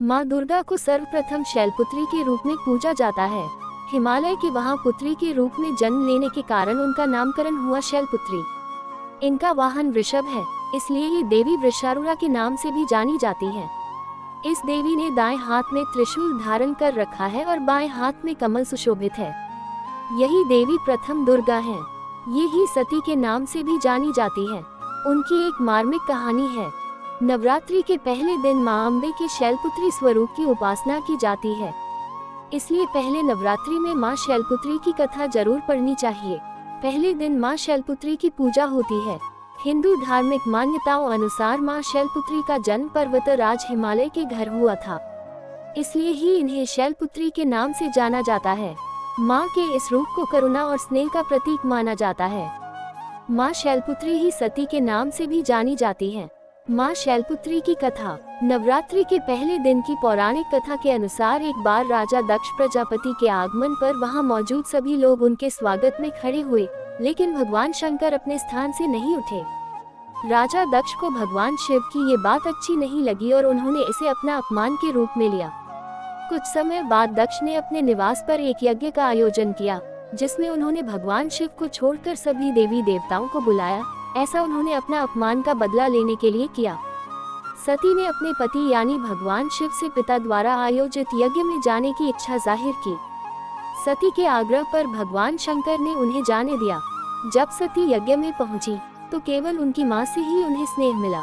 माँ दुर्गा को सर्वप्रथम शैलपुत्री के रूप में पूजा जाता है। हिमालय के वहाँ पुत्री के रूप में जन्म लेने के कारण उनका नामकरण हुआ शैलपुत्री। इनका वाहन वृषभ है, इसलिए ये देवी वृषारूढ़ा के नाम से भी जानी जाती है। इस देवी ने दाएं हाथ में त्रिशूल धारण कर रखा है और बाएं हाथ में कमल सुशोभित है। यही देवी प्रथम दुर्गा है। ये ही सती के नाम से भी जानी जाती है। उनकी एक मार्मिक कहानी है। नवरात्रि के पहले दिन मां अम्बे के शैलपुत्री स्वरूप की उपासना की जाती है, इसलिए पहले नवरात्रि में मां शैलपुत्री की कथा जरूर पढ़नी चाहिए। पहले दिन मां शैलपुत्री की पूजा होती है। हिंदू धार्मिक मान्यताओं अनुसार मां शैलपुत्री का जन्म पर्वतराज हिमालय के घर हुआ था, इसलिए ही इन्हें शैलपुत्री के नाम से जाना जाता है। मां के इस रूप को करुणा और स्नेह का प्रतीक माना जाता है। मां शैलपुत्री ही सती के नाम से भी जानी जाती है। मां शैलपुत्री की कथा। नवरात्रि के पहले दिन की पौराणिक कथा के अनुसार एक बार राजा दक्ष प्रजापति के आगमन पर वहां मौजूद सभी लोग उनके स्वागत में खड़े हुए, लेकिन भगवान शंकर अपने स्थान से नहीं उठे। राजा दक्ष को भगवान शिव की ये बात अच्छी नहीं लगी और उन्होंने इसे अपना अपमान के रूप में लिया। कुछ समय बाद दक्ष ने अपने निवास पर एक यज्ञ का आयोजन किया, जिसमें उन्होंने भगवान शिव को छोड़कर सभी देवी देवताओं को बुलाया। ऐसा उन्होंने अपना अपमान का बदला लेने के लिए किया। सती ने अपने पति यानी भगवान शिव से पिता द्वारा आयोजित यज्ञ में जाने की इच्छा जाहिर की। सती के आग्रह पर भगवान शंकर ने उन्हें जाने दिया। जब सती यज्ञ में पहुंची तो केवल उनकी मां से ही उन्हें स्नेह मिला।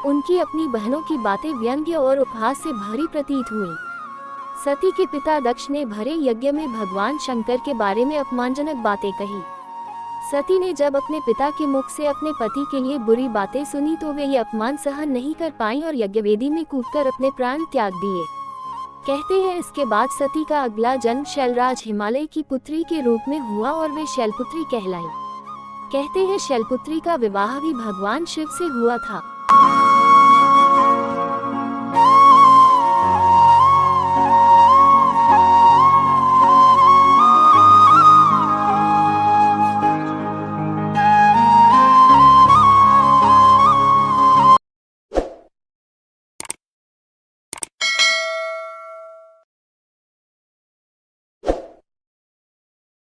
उनकी अपनी बहनों की बातें व्यंग्य और उपहास से भरी प्रतीत हुई। सती के पिता दक्ष ने भरे यज्ञ में भगवान शंकर के बारे में अपमानजनक बातें कही। सती ने जब अपने पिता के मुख से अपने पति के लिए बुरी बातें सुनी तो वे ये अपमान सहन नहीं कर पाईं और यज्ञवेदी में कूदकर अपने प्राण त्याग दिए। कहते हैं इसके बाद सती का अगला जन्म शैलराज हिमालय की पुत्री के रूप में हुआ और वे शैलपुत्री कहलाई। कहते हैं शैलपुत्री का विवाह भी भगवान शिव से हुआ था।